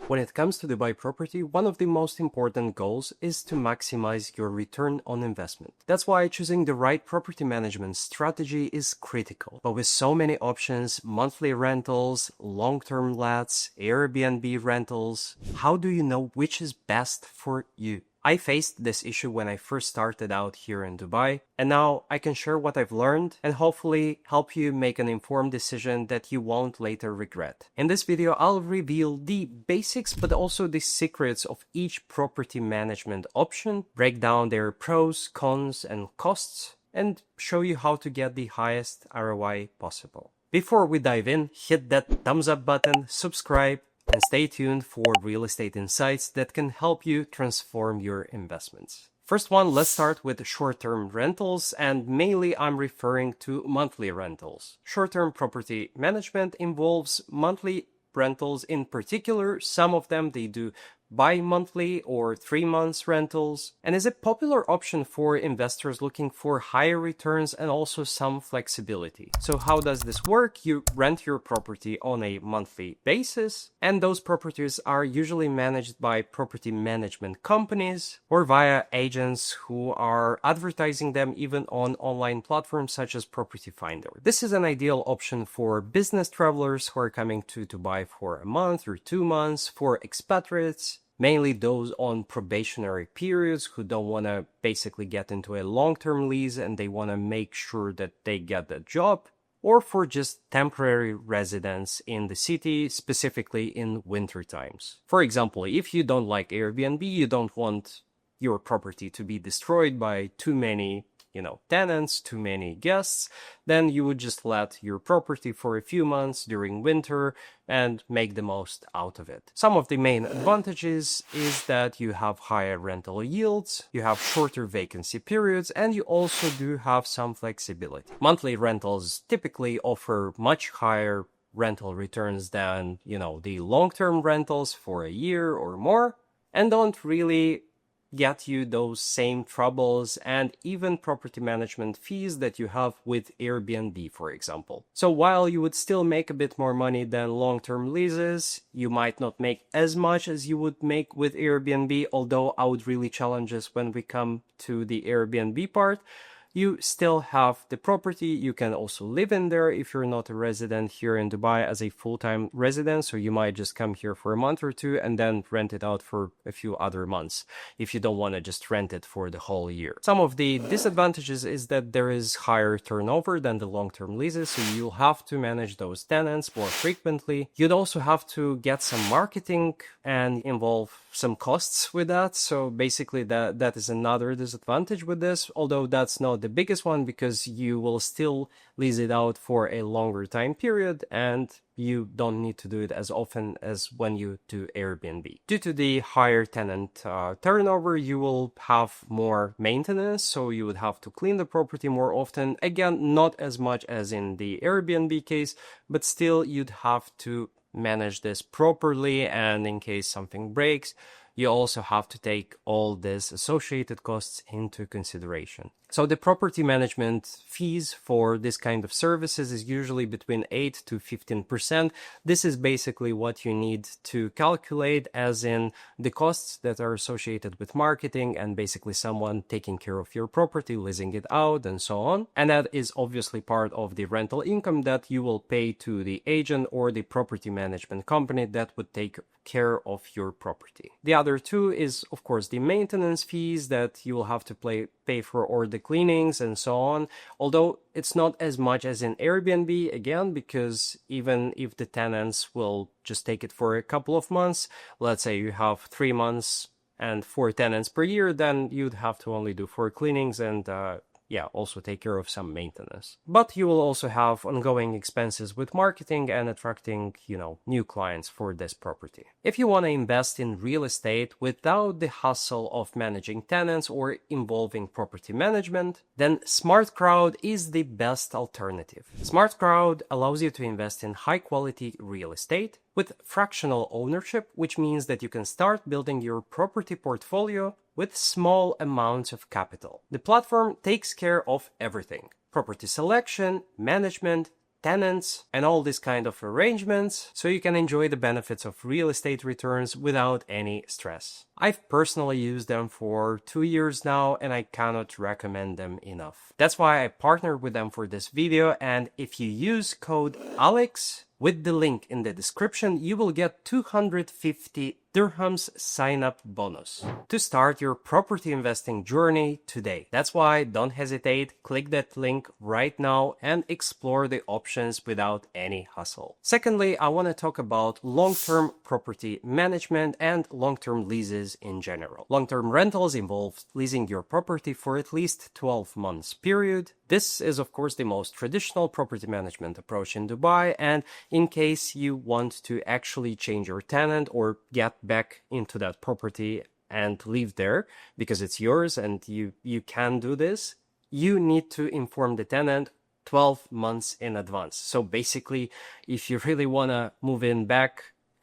When it comes to Dubai property, one of the most important goals is to maximize your return on investment. That's why choosing the right property management strategy is critical. But with so many options, monthly rentals, long-term lets, Airbnb rentals, how do you know which is best for you? I faced this issue when I first started out here in Dubai, and now I can share what I've learned and hopefully help you make an informed decision that you won't later regret. In this video, I'll reveal the basics but also the secrets of each property management option, break down their pros, cons, and costs, and show you how to get the highest ROI possible. Before we dive in, hit that thumbs up button, subscribe, and stay tuned for real estate insights that can help you transform your investments. First one, let's start with short-term rentals, and mainly I'm referring to monthly rentals. Short-term property management involves monthly rentals in particular. Some of them they do bi-monthly or 3 months rentals, and is a popular option for investors looking for higher returns and also some flexibility. So how does this work? You rent your property on a monthly basis, and those properties are usually managed by property management companies or via agents who are advertising them even on online platforms such as Property Finder. This is an ideal option for business travelers who are coming to Dubai for a month or 2 months, for expatriates, mainly those on probationary periods who don't want to basically get into a long-term lease and they want to make sure that they get a job, or for just temporary residents in the city, specifically in winter times. For example, if you don't like Airbnb, you don't want your property to be destroyed by too many tenants, too many guests, then you would just let your property for a few months during winter and make the most out of it. Some of the main advantages is that you have higher rental yields, you have shorter vacancy periods, and you also do have some flexibility. Monthly rentals typically offer much higher rental returns than, the long-term rentals for a year or more, and don't really get you those same troubles and even property management fees that you have with Airbnb, for example. So while you would still make a bit more money than long-term leases, you might not make as much as you would make with Airbnb, although I would really challenge us when we come to the Airbnb part. You still have the property. You can also live in there if you're not a resident here in Dubai as a full-time resident. So you might just come here for a month or two and then rent it out for a few other months if you don't want to just rent it for the whole year. Some of the disadvantages is that there is higher turnover than the long-term leases. So you'll have to manage those tenants more frequently. You'd also have to get some marketing and involve some costs with that. So basically that is another disadvantage with this, although that's not the biggest one because you will still lease it out for a longer time period and you don't need to do it as often as when you do Airbnb. Due to the higher tenant turnover, you will have more maintenance, so you would have to clean the property more often. Again, not as much as in the Airbnb case, but still you'd have to manage this properly, and in case something breaks, you also have to take all these associated costs into consideration. So the property management fees for this kind of services is usually between 8 to 15%. This is basically what you need to calculate as in the costs that are associated with marketing and basically someone taking care of your property, leasing it out, and so on. And that is obviously part of the rental income that you will pay to the agent or the property management company that would take care of your property. The other two is, of course, the maintenance fees that you will have to pay for, or the cleanings and so on, although it's not as much as in Airbnb, again, because even if the tenants will just take it for a couple of months, let's say you have 3 months and 4 tenants per year, then you'd have to only do 4 cleanings and also take care of some maintenance. But you will also have ongoing expenses with marketing and attracting, new clients for this property. If you want to invest in real estate without the hassle of managing tenants or involving property management, then Smart Crowd is the best alternative. Smart Crowd allows you to invest in high quality real estate with fractional ownership, which means that you can start building your property portfolio with small amounts of capital. The platform takes care of everything: property selection, management, tenants, and all these kind of arrangements, so you can enjoy the benefits of real estate returns without any stress. I've personally used them for 2 years now, and I cannot recommend them enough. That's why I partnered with them for this video, and if you use code ALEX with the link in the description, you will get 250 dirhams sign-up bonus to start your property investing journey today. That's why don't hesitate, click that link right now and explore the options without any hassle. Secondly, I want to talk about long-term property management and long-term leases in general. Long-term rentals involve leasing your property for at least 12 months period. This is of course the most traditional property management approach in Dubai, and in case you want to actually change your tenant or get back into that property and live there because it's yours and you can do this, you need to inform the tenant 12 months in advance. So basically, if you really want to move in back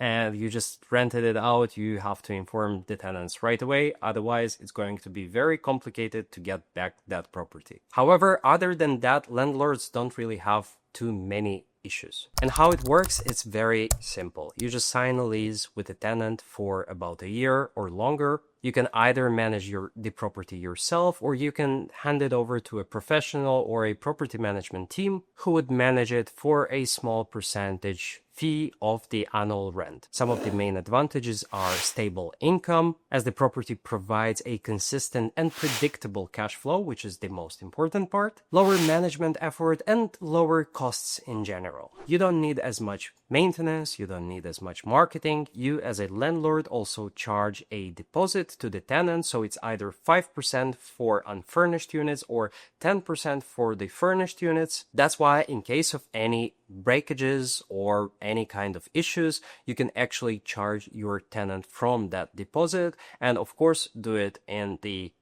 and you just rented it out, you have to inform the tenants right away. Otherwise, it's going to be very complicated to get back that property. However, other than that, landlords don't really have too many issues. And how it works, it's very simple. You just sign a lease with a tenant for about a year or longer. You can either manage the property yourself, or you can hand it over to a professional or a property management team who would manage it for a small percentage fee of the annual rent. Some of the main advantages are stable income, as the property provides a consistent and predictable cash flow, which is the most important part, lower management effort, and lower costs in general. You don't need as much maintenance, you don't need as much marketing. You as a landlord also charge a deposit to the tenant, so it's either 5% for unfurnished units or 10% for the furnished units. That's why in case of any breakages or any kind of issues, you can actually charge your tenant from that deposit, and of course do it in the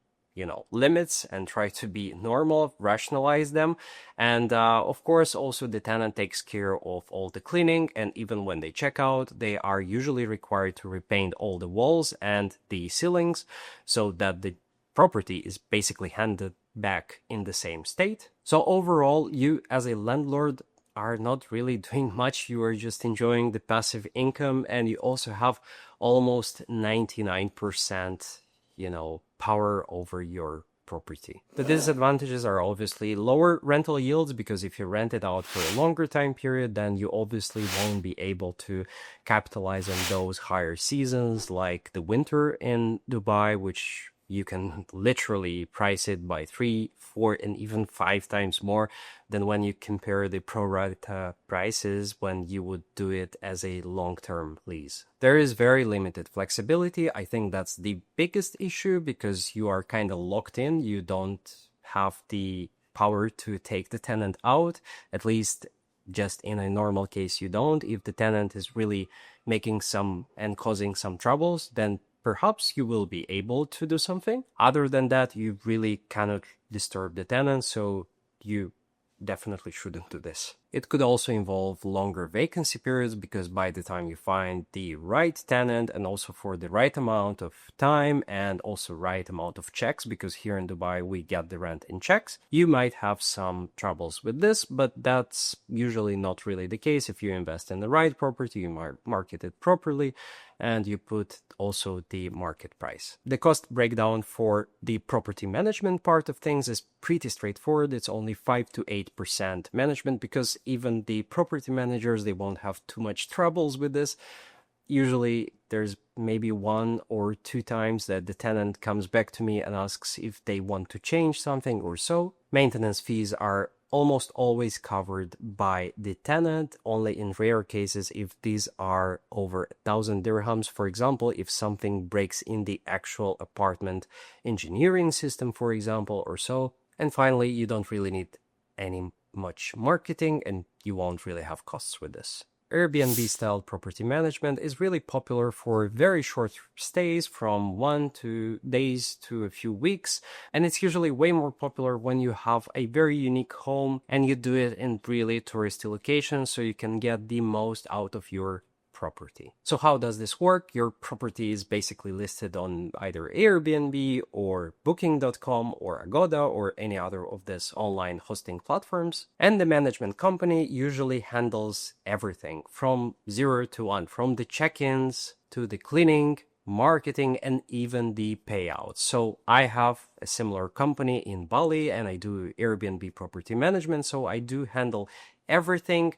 limits and try to be normal, rationalize them. And of course, also the tenant takes care of all the cleaning, and even when they check out, they are usually required to repaint all the walls and the ceilings so that the property is basically handed back in the same state. So overall, you as a landlord are not really doing much. You are just enjoying the passive income, and you also have almost 99% power over your property. The disadvantages are obviously lower rental yields, because if you rent it out for a longer time period, then you obviously won't be able to capitalize on those higher seasons like the winter in Dubai, which you can literally price it by 3, 4, and even 5 times more than when you compare the pro rata prices when you would do it as a long-term lease. There is very limited flexibility. I think that's the biggest issue, because you are kind of locked in. You don't have the power to take the tenant out, at least just in a normal case you don't. If the tenant is really making some and causing some troubles, then perhaps you will be able to do something. Other than that, you really cannot disturb the tenant, so you definitely shouldn't do this. It could also involve longer vacancy periods, because by the time you find the right tenant, and also for the right amount of time and also right amount of checks, because here in Dubai we get the rent in checks, you might have some troubles with this, but that's usually not really the case. If you invest in the right property, you market it properly, and you put also the market price. The cost breakdown for the property management part of things is pretty straightforward. It's only 5 to 8% management, because even the property managers, they won't have too much troubles with this. Usually there's maybe 1 or 2 times that the tenant comes back to me and asks if they want to change something or so. Maintenance fees are almost always covered by the tenant, only in rare cases if these are over 1,000 dirhams. For example, if something breaks in the actual apartment engineering system, for example, or so. And finally, you don't really need any much marketing, and you won't really have costs with this. Airbnb style property management is really popular for very short stays, from 1 to days to a few weeks, and it's usually way more popular when you have a very unique home and you do it in really touristy locations, so you can get the most out of your property. So how does this work? Your property is basically listed on either Airbnb or Booking.com or Agoda or any other of these online hosting platforms. And the management company usually handles everything from 0 to 1, from the check-ins to the cleaning, marketing, and even the payouts. So I have a similar company in Bali and I do Airbnb property management. So I do handle everything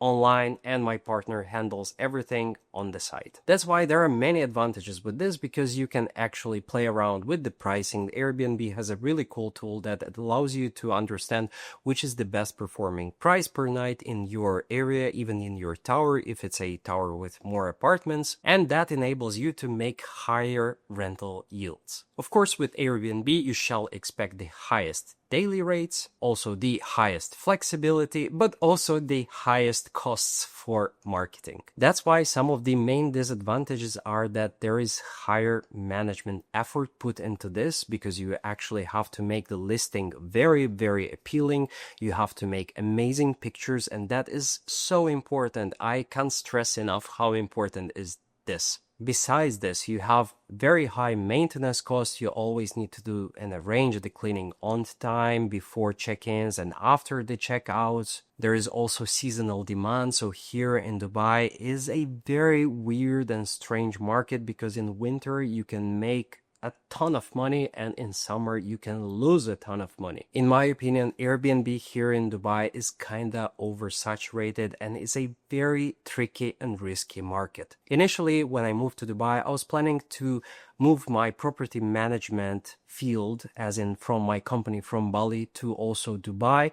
online and my partner handles everything on the site. That's why there are many advantages with this, because you can actually play around with the pricing. Airbnb has a really cool tool that allows you to understand which is the best performing price per night in your area, even in your tower, if it's a tower with more apartments, and that enables you to make higher rental yields. Of course, with Airbnb, you shall expect the highest daily rates, also the highest flexibility, but also the highest costs for marketing. That's why some of the main disadvantages are that there is higher management effort put into this, because you actually have to make the listing very, very appealing. You have to make amazing pictures, and that is so important. I can't stress enough how important is this. Besides this, you have very high maintenance costs. You always need to do and arrange the cleaning on time before check-ins and after the checkouts. There is also seasonal demand. So here in Dubai is a very weird and strange market, because in winter you can make a ton of money and in summer you can lose a ton of money. In my opinion, Airbnb here in Dubai is kinda oversaturated and is a very tricky and risky market. Initially, when I moved to Dubai, I was planning to move my property management field, as in from my company from Bali to also Dubai.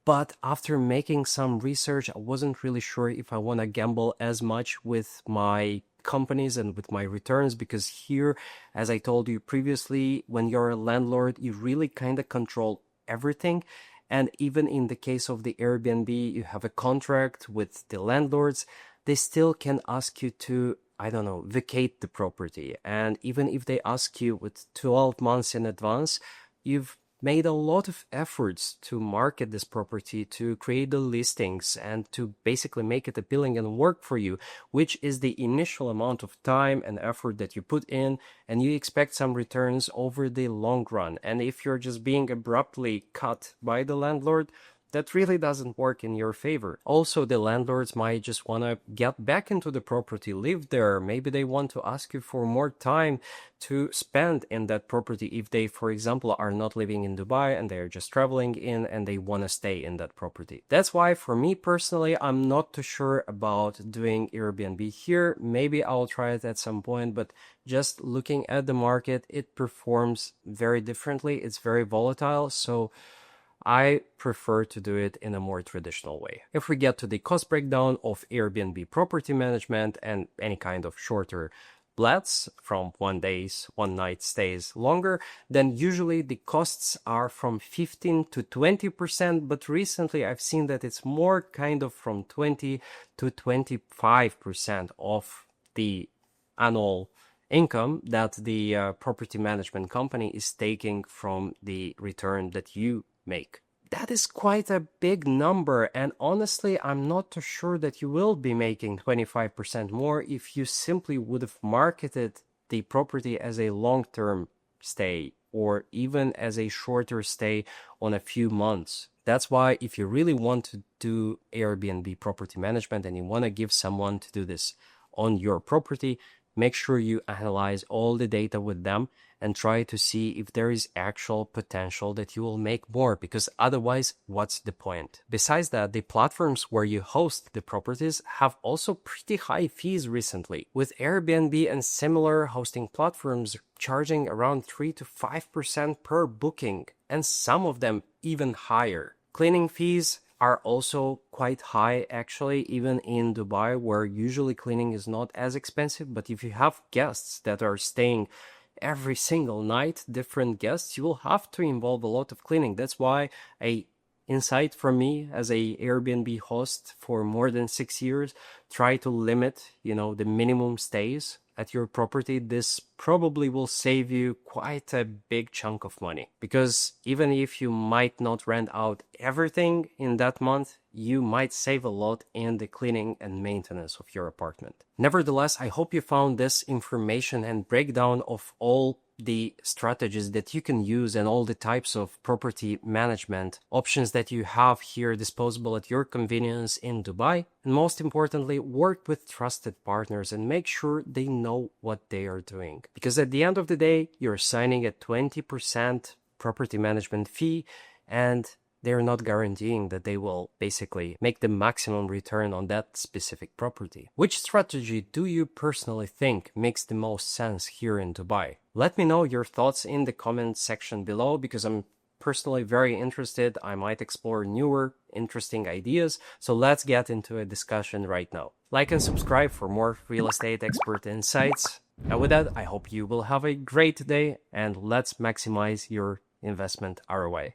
But after making some research, I wasn't really sure if I want to gamble as much with my companies and with my returns, because here, as I told you previously, when you're a landlord, you really kind of control everything. And even in the case of the Airbnb, you have a contract with the landlords. They still can ask you to, I don't know, vacate the property. And even if they ask you with 12 months in advance, you've made a lot of efforts to market this property, to create the listings, and to basically make it appealing and work for you, which is the initial amount of time and effort that you put in, and you expect some returns over the long run. And if you're just being abruptly cut by the landlord, that really doesn't work in your favor. Also, the landlords might just want to get back into the property, live there. Maybe they want to ask you for more time to spend in that property if they, for example, are not living in Dubai and they're just traveling in and they want to stay in that property. That's why for me personally, I'm not too sure about doing Airbnb here. Maybe I'll try it at some point, but just looking at the market, it performs very differently. It's very volatile. So I prefer to do it in a more traditional way. If we get to the cost breakdown of Airbnb property management and any kind of shorter flats from 1 day, 1 night stays longer, then usually the costs are from 15 to 20%, but recently I've seen that it's more kind of from 20 to 25% of the annual income that the property management company is taking from the return that you make. That is quite a big number, and honestly, I'm not too sure that you will be making 25% more if you simply would have marketed the property as a long-term stay or even as a shorter stay on a few months. That's why if you really want to do Airbnb property management and you want to give someone to do this on your property, make sure you analyze all the data with them and try to see if there is actual potential that you will make more, because otherwise, what's the point? Besides that, the platforms where you host the properties have also pretty high fees recently, with Airbnb and similar hosting platforms charging around 3 to 5% per booking, and some of them even higher. Cleaning fees are also quite high, actually, even in Dubai, where usually cleaning is not as expensive. But if you have guests that are staying every single night, different guests, you will have to involve a lot of cleaning. That's why a insight from me as a Airbnb host for more than 6 years. Try to limit, the minimum stays at your property. This probably will save you quite a big chunk of money, because even if you might not rent out everything in that month, you might save a lot in the cleaning and maintenance of your apartment. Nevertheless, I hope you found this information and breakdown of all the strategies that you can use and all the types of property management options that you have here disposable at your convenience in Dubai. And most importantly, work with trusted partners and make sure they know what they are doing. Because at the end of the day, you're signing a 20% property management fee, and they're not guaranteeing that they will basically make the maximum return on that specific property. Which strategy do you personally think makes the most sense here in Dubai? Let me know your thoughts in the comment section below, because I'm personally very interested. I might explore newer, interesting ideas. So let's get into a discussion right now. Like and subscribe for more real estate expert insights. And with that, I hope you will have a great day, and let's maximize your investment ROI.